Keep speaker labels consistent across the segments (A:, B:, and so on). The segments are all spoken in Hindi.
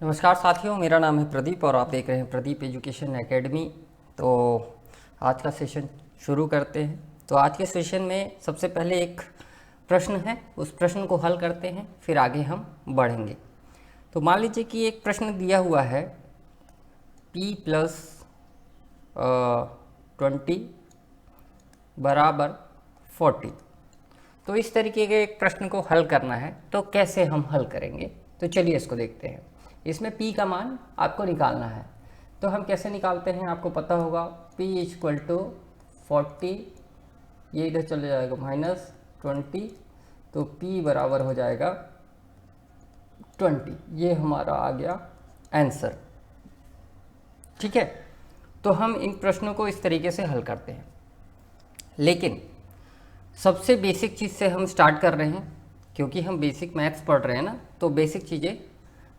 A: नमस्कार साथियों, मेरा नाम है प्रदीप और आप देख रहे हैं प्रदीप एजुकेशन एकेडमी। तो आज का सेशन शुरू करते हैं। तो आज के सेशन में सबसे पहले एक प्रश्न है, उस प्रश्न को हल करते हैं, फिर आगे हम बढ़ेंगे। तो मान लीजिए कि एक प्रश्न दिया हुआ है p प्लस 20 बराबर 40। तो इस तरीके के एक प्रश्न को हल करना है, तो कैसे हम हल करेंगे? तो चलिए इसको देखते हैं। इसमें p का मान आपको निकालना है, तो हम कैसे निकालते हैं आपको पता होगा। p इक्वल टू 40, ये इधर चले जाएगा -20, तो p बराबर हो जाएगा 20। ये हमारा आ गया आंसर। ठीक है, तो हम इन प्रश्नों को इस तरीके से हल करते हैं, लेकिन सबसे बेसिक चीज़ से हम स्टार्ट कर रहे हैं, क्योंकि हम बेसिक मैथ्स पढ़ रहे हैं ना, तो बेसिक चीज़ें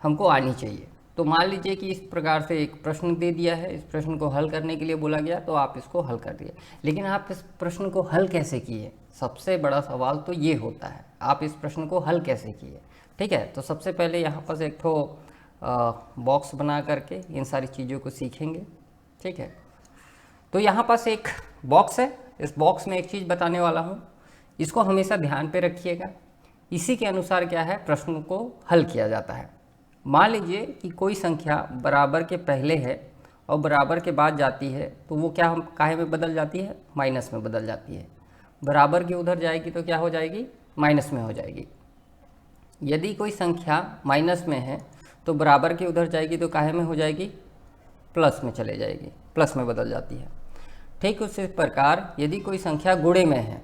A: हमको आनी चाहिए। तो मान लीजिए कि इस प्रकार से एक प्रश्न दे दिया है, इस प्रश्न को हल करने के लिए बोला गया, तो आप इसको हल कर दिए। लेकिन आप इस प्रश्न को हल कैसे किए? सबसे बड़ा सवाल तो ये होता है, आप इस प्रश्न को हल कैसे किए। ठीक है, तो सबसे पहले यहाँ पर एक ठो बॉक्स बना करके इन सारी चीज़ों को सीखेंगे। ठीक है, तो यहाँ पास एक बॉक्स है, इस बॉक्स में एक चीज़ बताने वाला हूँ, इसको हमेशा ध्यान पे रखिएगा। इसी के अनुसार क्या है, प्रश्न को हल किया जाता है। मान लीजिए कि कोई संख्या बराबर के पहले है और बराबर के बाद जाती है, तो वो क्या हम काहे में बदल जाती है? माइनस में बदल जाती है। बराबर के उधर जाएगी तो क्या हो जाएगी? माइनस में हो जाएगी। यदि कोई संख्या माइनस में है तो बराबर के उधर जाएगी तो काहे में हो जाएगी? प्लस में चले जाएगी, प्लस में बदल जाती है। ठीक उसी प्रकार यदि कोई संख्या गुणे में है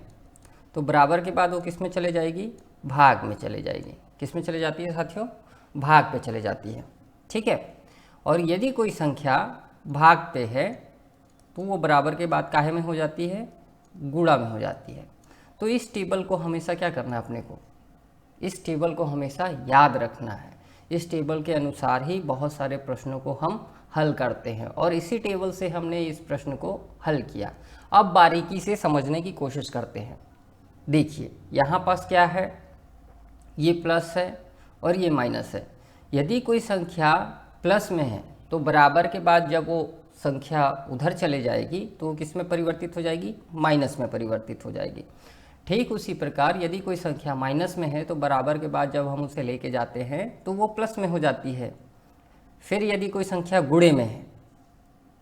A: तो बराबर के बाद वो किस में चले जाएगी? भाग में चले जाएगी। किस में चले जाती है साथियों? भाग पे चले जाती है। ठीक है, और यदि कोई संख्या भाग पे है तो वो बराबर के बाद काहे में हो जाती है? गुणा में हो जाती है। तो इस टेबल को हमेशा क्या करना है अपने को? इस टेबल को हमेशा याद रखना है। इस टेबल के अनुसार ही बहुत सारे प्रश्नों को हम हल करते हैं, और इसी टेबल से हमने इस प्रश्न को हल किया। अब बारीकी से समझने की कोशिश करते हैं। देखिए यहाँ पास क्या है, ये प्लस है और ये माइनस है। यदि कोई संख्या प्लस में है तो बराबर के बाद जब वो संख्या उधर चले जाएगी तो वो किस में परिवर्तित हो जाएगी? माइनस में परिवर्तित हो जाएगी। ठीक उसी प्रकार यदि कोई संख्या माइनस में है तो बराबर के बाद जब हम उसे लेके जाते हैं तो वो प्लस में हो जाती है। फिर यदि कोई संख्या गुणे में है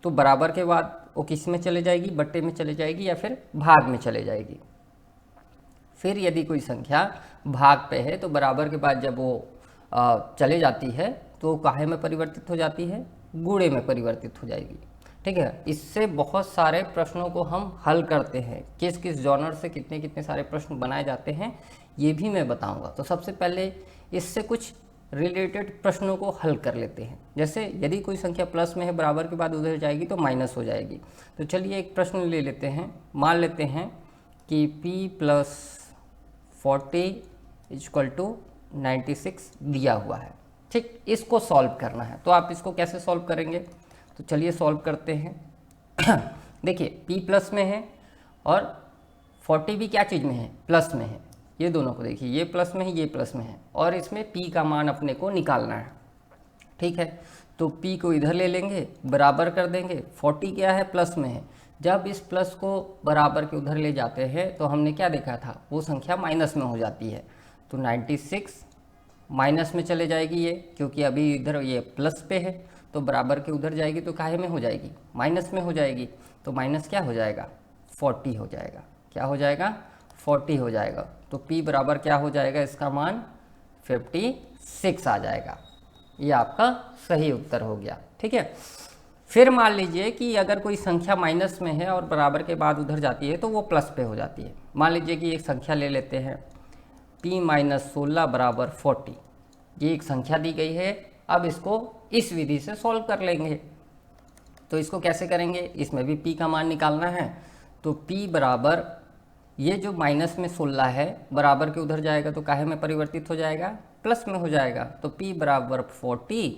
A: तो बराबर के बाद वो किस में चले जाएगी? बट्टे में चले जाएगी या फिर भाग में चले जाएगी। फिर यदि कोई संख्या भाग पे है तो बराबर के बाद जब वो चले जाती है तो काहे में परिवर्तित हो जाती है? गुणे में परिवर्तित हो जाएगी। ठीक है, इससे बहुत सारे प्रश्नों को हम हल करते हैं। किस किस जॉनर से कितने कितने सारे प्रश्न बनाए जाते हैं ये भी मैं बताऊंगा। तो सबसे पहले इससे कुछ रिलेटेड प्रश्नों को हल कर लेते हैं। जैसे यदि कोई संख्या प्लस में है, बराबर के बाद उधर जाएगी तो माइनस हो जाएगी। तो चलिए एक प्रश्न ले लेते हैं। मान लेते हैं कि p प्लस 40 इक्वल टू 96 दिया हुआ है। ठीक, इसको सॉल्व करना है। तो आप इसको कैसे सॉल्व करेंगे? तो चलिए सॉल्व करते हैं। देखिए p प्लस में है और 40 भी क्या चीज़ में है? प्लस में है। ये दोनों को देखिए, ये प्लस में है, ये प्लस में है, और इसमें p का मान अपने को निकालना है। ठीक है, तो p को इधर ले लेंगे, बराबर कर देंगे। 40 क्या है? प्लस में है। जब इस प्लस को बराबर के उधर ले जाते हैं तो हमने क्या देखा था? वो संख्या माइनस में हो जाती है। तो 96 माइनस में चले जाएगी ये, क्योंकि अभी इधर ये प्लस पे है, तो बराबर के उधर जाएगी तो काहे में हो जाएगी? माइनस में हो जाएगी। तो माइनस क्या हो जाएगा? 40 हो जाएगा। क्या हो जाएगा? 40 हो जाएगा। तो p बराबर क्या हो जाएगा? इसका मान 56 आ जाएगा। ये आपका सही उत्तर हो गया। ठीक है, फिर मान लीजिए कि अगर कोई संख्या माइनस में है और बराबर के बाद उधर जाती है तो वो प्लस पे हो जाती है। मान लीजिए कि एक संख्या ले लेते हैं, p माइनस 16 बराबर 40। ये एक संख्या दी गई है। अब इसको इस विधि से सॉल्व कर लेंगे। तो इसको कैसे करेंगे? इसमें भी p का मान निकालना है। तो p बराबर, ये जो माइनस में 16 है बराबर के उधर जाएगा तो काहे में परिवर्तित हो जाएगा? प्लस में हो जाएगा। तो p बराबर 40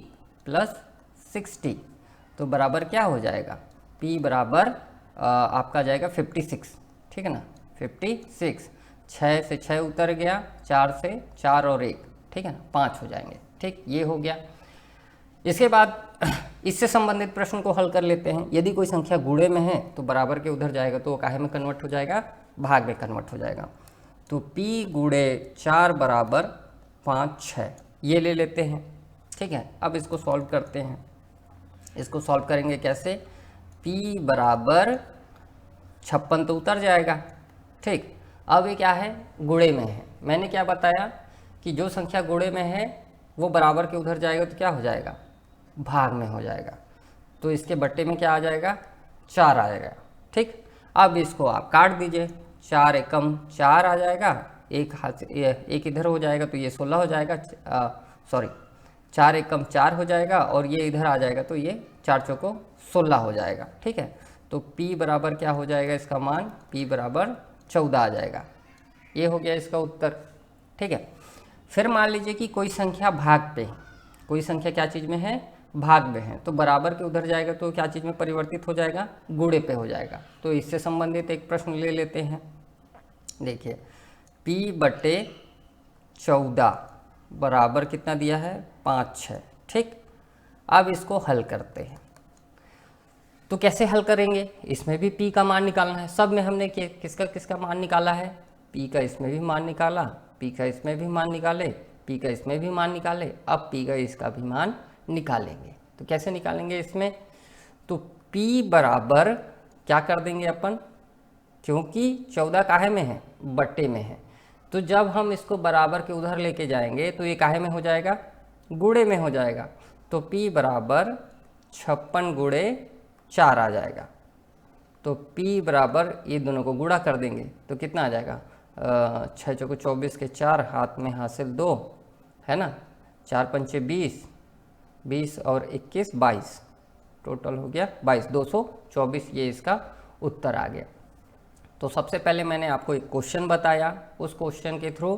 A: प्लस 60, तो बराबर क्या हो जाएगा? p बराबर आपका जाएगा 56। ठीक है ना, 56। 6 से 6 उतर गया, 4 से 4 और 1, ठीक है ना, 5 हो जाएंगे। ठीक, ये हो गया। इसके बाद इससे संबंधित प्रश्न को हल कर लेते हैं। यदि कोई संख्या गुणे में है तो बराबर के उधर जाएगा तो वो काहे में कन्वर्ट हो जाएगा, भाग में कन्वर्ट हो जाएगा। तो p गुणे 4 बराबर 5 6 ये ले लेते हैं। ठीक है, अब इसको सॉल्व करते हैं। इसको सॉल्व करेंगे कैसे, p बराबर 56 तो उतर जाएगा। ठीक, अब ये क्या है, गुणे में है। मैंने क्या बताया कि जो संख्या गुणे में है वो बराबर के उधर जाएगा तो क्या हो जाएगा, भाग में हो जाएगा। तो इसके बट्टे में क्या आ जाएगा, 4 आएगा। ठीक, अब इसको आप काट दीजिए, 4 एकम 4 आ जाएगा, एक हाथ एक इधर हो जाएगा तो ये 16 हो जाएगा, सॉरी 4 एकम 4 हो जाएगा और ये इधर आ जाएगा तो ये 4 चौको 16 हो जाएगा। ठीक है, तो p बराबर क्या हो जाएगा, इसका मान p बराबर 14 आ जाएगा। ये हो गया इसका उत्तर। ठीक है, फिर मान लीजिए कि कोई संख्या भाग पे है, कोई संख्या क्या चीज़ में है, भाग में है, तो बराबर के उधर जाएगा तो क्या चीज़ में परिवर्तित हो जाएगा, गुणे पे हो जाएगा। तो इससे संबंधित एक प्रश्न ले लेते हैं। देखिए p बटे 14 बराबर कितना दिया है, 5 6। ठीक, अब इसको हल करते हैं। तो कैसे हल करेंगे, इसमें भी p का मान निकालना है। सब में हमने किसका किसका मान निकाला है, p का इसमें भी मान निकाला, p का इसमें भी मान निकाले, p का इसमें भी मान निकाले, अब p का इसका भी मान निकालेंगे। तो कैसे निकालेंगे इसमें, तो p बराबर क्या कर देंगे अपन, क्योंकि 14 काहे में है, बट्टे में है, तो जब हम इसको बराबर के उधर लेके जाएंगे तो ये काहे में हो जाएगा, गुणे में हो जाएगा। तो p बराबर 56 गुणे 4 आ जाएगा। तो p बराबर ये दोनों को गुणा कर देंगे तो कितना आ जाएगा, 6 चौको 24 के 4, हाथ में हासिल 2 है ना, 4 पंचे 20, 20 और 21 22, टोटल हो गया 22, 224, ये इसका उत्तर आ गया। तो सबसे पहले मैंने आपको एक क्वेश्चन बताया, उस क्वेश्चन के थ्रू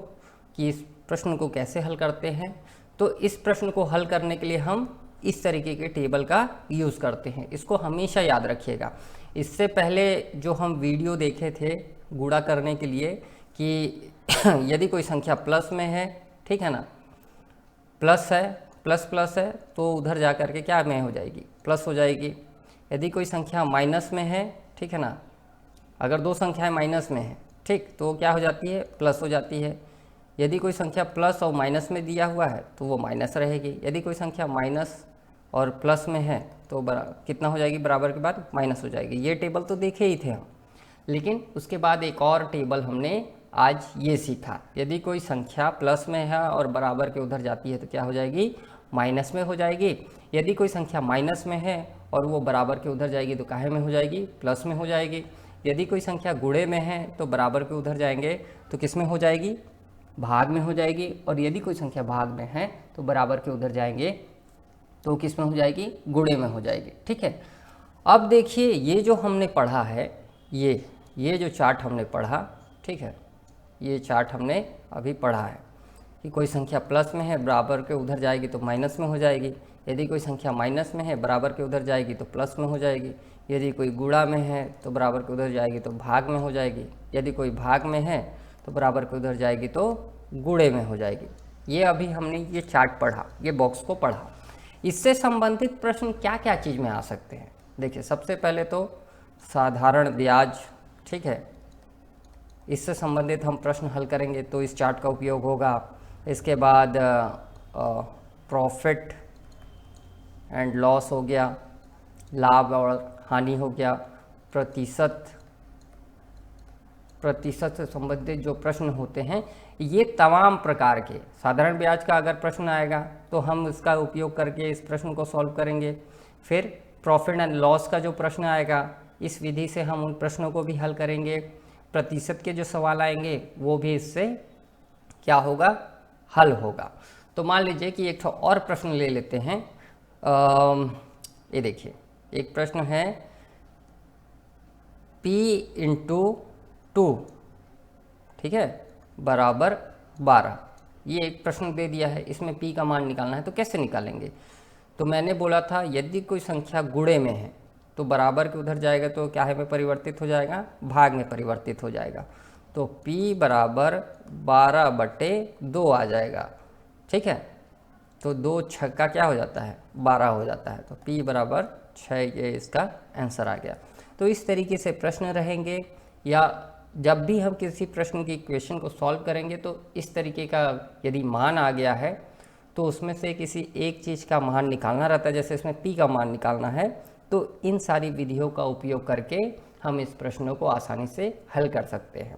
A: कि इस प्रश्न को कैसे हल करते हैं। तो इस प्रश्न को हल करने के लिए हम इस तरीके के टेबल का यूज़ करते हैं, इसको हमेशा याद रखिएगा। इससे पहले जो हम वीडियो देखे थे गुणा करने के लिए कि यदि कोई संख्या प्लस में है, ठीक है ना, प्लस है, प्लस प्लस है तो उधर जा कर के क्या में हो जाएगी, प्लस हो जाएगी। यदि कोई संख्या माइनस में है, ठीक है ना, अगर दो संख्याएं माइनस में है, ठीक, तो क्या हो जाती है, प्लस हो जाती है। यदि कोई संख्या प्लस और माइनस में दिया हुआ है तो वो माइनस रहेगी। यदि कोई संख्या माइनस और प्लस में है तो कितना हो जाएगी, बराबर के बाद माइनस हो जाएगी। ये टेबल तो देखे ही थे हम, लेकिन उसके बाद एक और टेबल हमने आज ये सीखा। यदि कोई संख्या प्लस में है और बराबर के उधर जाती है तो क्या हो जाएगी, माइनस में हो जाएगी। यदि कोई संख्या माइनस में है और वो बराबर के उधर जाएगी तो काहे में हो जाएगी, प्लस में हो जाएगी। यदि कोई संख्या गुणे में है तो बराबर के उधर जाएंगे तो किस में हो जाएगी, भाग में हो जाएगी। और यदि कोई संख्या भाग में है तो बराबर के उधर जाएंगे तो किस में हो जाएगी, गुणे में हो जाएगी। ठीक है, अब देखिए ये जो हमने पढ़ा है, ये जो चार्ट हमने पढ़ा, ठीक है, ये चार्ट हमने अभी पढ़ा है कि कोई संख्या प्लस में है, बराबर के उधर जाएगी तो माइनस में हो जाएगी। यदि कोई संख्या माइनस में है, बराबर के उधर जाएगी तो प्लस में हो जाएगी। यदि कोई गुणा में है तो बराबर के उधर जाएगी तो भाग में हो जाएगी। यदि कोई भाग में है तो बराबर के उधर जाएगी तो गुणे में हो जाएगी। ये अभी हमने ये चार्ट पढ़ा, ये बॉक्स को पढ़ा। इससे संबंधित प्रश्न क्या क्या चीज़ में आ सकते हैं, देखिए सबसे पहले तो साधारण ब्याज, ठीक है, इससे संबंधित हम प्रश्न हल करेंगे तो इस चार्ट का उपयोग होगा। इसके बाद प्रॉफिट एंड लॉस हो गया, लाभ और हानि हो गया, प्रतिशत से संबंधित जो प्रश्न होते हैं, ये तमाम प्रकार के। साधारण ब्याज का अगर प्रश्न आएगा तो हम इसका उपयोग करके इस प्रश्न को सॉल्व करेंगे। फिर प्रॉफिट एंड लॉस का जो प्रश्न आएगा, इस विधि से हम उन प्रश्नों को भी हल करेंगे। प्रतिशत के जो सवाल आएंगे वो भी इससे क्या होगा, हल होगा। तो मान लीजिए कि एक और प्रश्न ले लेते हैं। ये देखिए एक प्रश्न है p इंटू 2, ठीक है, बराबर 12। ये एक प्रश्न दे दिया है, इसमें p का मान निकालना है। तो कैसे निकालेंगे, तो मैंने बोला था यदि कोई संख्या गुणे में है तो बराबर के उधर जाएगा तो क्या है में परिवर्तित हो जाएगा, भाग में परिवर्तित हो जाएगा। तो p बराबर 12/2 आ जाएगा। ठीक है, तो 2 छक्का क्या हो जाता है, 12 हो जाता है। तो P बराबर 6 ये इसका आंसर आ गया। तो इस तरीके से प्रश्न रहेंगे, या जब भी हम किसी प्रश्न की इक्वेशन को सॉल्व करेंगे तो इस तरीके का यदि मान आ गया है तो उसमें से किसी एक चीज़ का मान निकालना रहता है। जैसे इसमें P का मान निकालना है, तो इन सारी विधियों का उपयोग करके हम इस प्रश्नों को आसानी से हल कर सकते हैं।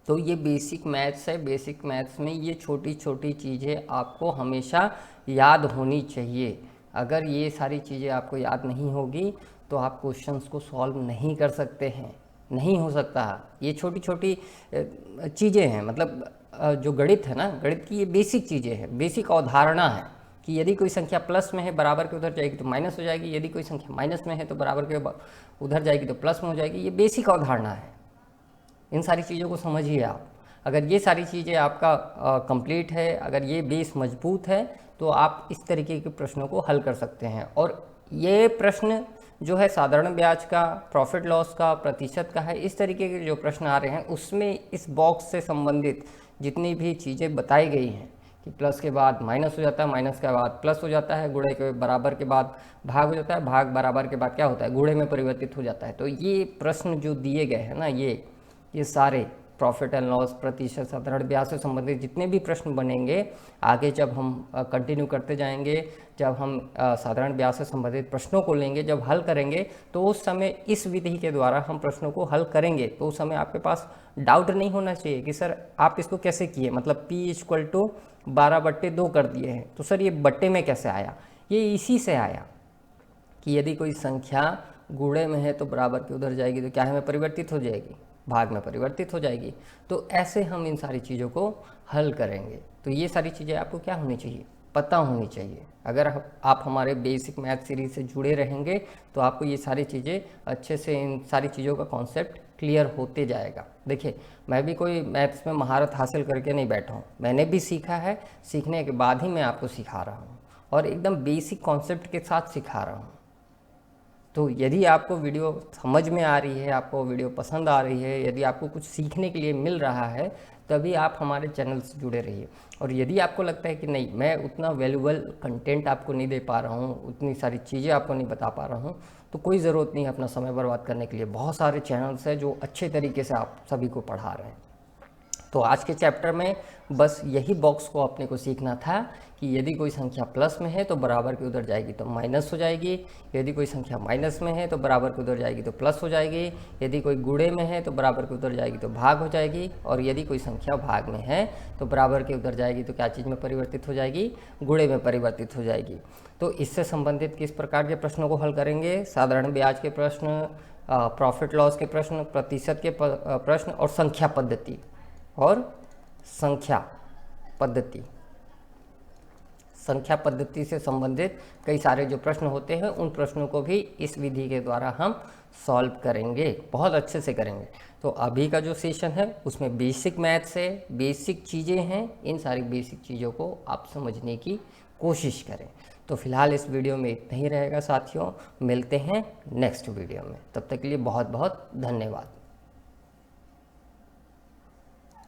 A: तो ये बेसिक मैथ्स है। बेसिक मैथ्स में ये छोटी छोटी चीज़ें आपको हमेशा याद होनी चाहिए। अगर ये सारी चीज़ें आपको याद नहीं होगी तो आप क्वेश्चंस को सॉल्व नहीं कर सकते हैं, नहीं हो सकता। ये छोटी छोटी चीज़ें हैं, मतलब जो गणित है ना, गणित की ये बेसिक चीज़ें हैं, बेसिक अवधारणा है कि यदि कोई संख्या प्लस में है बराबर के उधर जाएगी तो माइनस हो जाएगी, यदि कोई संख्या माइनस में है तो बराबर के उधर जाएगी तो प्लस में हो जाएगी। ये बेसिक अवधारणा है। इन सारी चीज़ों को समझिए आप। अगर ये सारी चीज़ें आपका कंप्लीट है, अगर ये बेस मजबूत है, तो आप इस तरीके के प्रश्नों को हल कर सकते हैं। और ये प्रश्न जो है साधारण ब्याज का, प्रॉफिट लॉस का, प्रतिशत का है, इस तरीके के जो प्रश्न आ रहे हैं उसमें इस बॉक्स से संबंधित जितनी भी चीज़ें बताई गई हैं कि प्लस के बाद माइनस हो जाता है, माइनस के बाद प्लस हो जाता है, गुणे के बराबर के बाद भाग हो जाता है, भाग बराबर के बाद क्या होता है, गुणे में परिवर्तित हो जाता है। तो ये प्रश्न जो दिए गए हैं ना, ये सारे प्रॉफिट एंड लॉस, प्रतिशत, साधारण ब्याज से संबंधित जितने भी प्रश्न बनेंगे आगे जब हम कंटिन्यू करते जाएंगे, जब हम साधारण ब्याज से संबंधित प्रश्नों को लेंगे, जब हल करेंगे, तो उस समय इस विधि के द्वारा हम प्रश्नों को हल करेंगे। तो उस समय आपके पास डाउट नहीं होना चाहिए कि सर आप इसको कैसे किए, मतलब P = 12/2 कर दिए हैं, तो सर ये बट्टे में कैसे आया। ये इसी से आया कि यदि कोई संख्या गुणे में है तो बराबर के उधर जाएगी तो क्या है में परिवर्तित हो जाएगी, भाग में परिवर्तित हो जाएगी। तो ऐसे हम इन सारी चीज़ों को हल करेंगे। तो ये सारी चीज़ें आपको क्या होनी चाहिए, पता होनी चाहिए। अगर आप हमारे बेसिक मैथ सीरीज से जुड़े रहेंगे तो आपको ये सारी चीज़ें अच्छे से, इन सारी चीज़ों का कॉन्सेप्ट क्लियर होते जाएगा। देखिए, मैं भी कोई मैथ्स में महारत हासिल करके नहीं बैठा हूँ, मैंने भी सीखा है, सीखने के बाद ही मैं आपको सिखा रहा हूँ और एकदम बेसिक कॉन्सेप्ट के साथ सिखा रहा हूँ। तो यदि आपको वीडियो समझ में आ रही है, आपको वीडियो पसंद आ रही है, यदि आपको कुछ सीखने के लिए मिल रहा है, तभी आप हमारे चैनल से जुड़े रहिए। और यदि आपको लगता है कि नहीं, मैं उतना वैल्यूबल कंटेंट आपको नहीं दे पा रहा हूँ, उतनी सारी चीज़ें आपको नहीं बता पा रहा हूँ, तो कोई ज़रूरत नहीं है अपना समय बर्बाद करने के लिए। बहुत सारे चैनल्स हैं जो अच्छे तरीके से आप सभी को पढ़ा रहे हैं। तो आज के चैप्टर में बस यही बॉक्स को अपने को सीखना था कि यदि कोई संख्या प्लस में है तो बराबर के उधर जाएगी तो माइनस हो जाएगी, यदि कोई संख्या माइनस में है तो बराबर के उधर जाएगी तो प्लस हो जाएगी, यदि कोई गुणे में है तो बराबर के उधर जाएगी तो भाग हो जाएगी, और यदि कोई संख्या भाग में है तो बराबर के उधर जाएगी तो क्या चीज़ में परिवर्तित हो जाएगी, गुणे में परिवर्तित हो जाएगी। तो इससे संबंधित किस प्रकार के प्रश्नों को हल करेंगे, साधारण ब्याज के प्रश्न, प्रॉफिट लॉस के प्रश्न, प्रतिशत के प्रश्न, और संख्या पद्धति संख्या पद्धति से संबंधित कई सारे जो प्रश्न होते हैं उन प्रश्नों को भी इस विधि के द्वारा हम सॉल्व करेंगे, बहुत अच्छे से करेंगे। तो अभी का जो सेशन है उसमें बेसिक मैथ्स है, बेसिक चीज़ें हैं, इन सारी बेसिक चीज़ों को आप समझने की कोशिश करें। तो फिलहाल इस वीडियो में इतना ही रहेगा साथियों, मिलते हैं नेक्स्ट वीडियो में, तब तक के लिए बहुत बहुत धन्यवाद।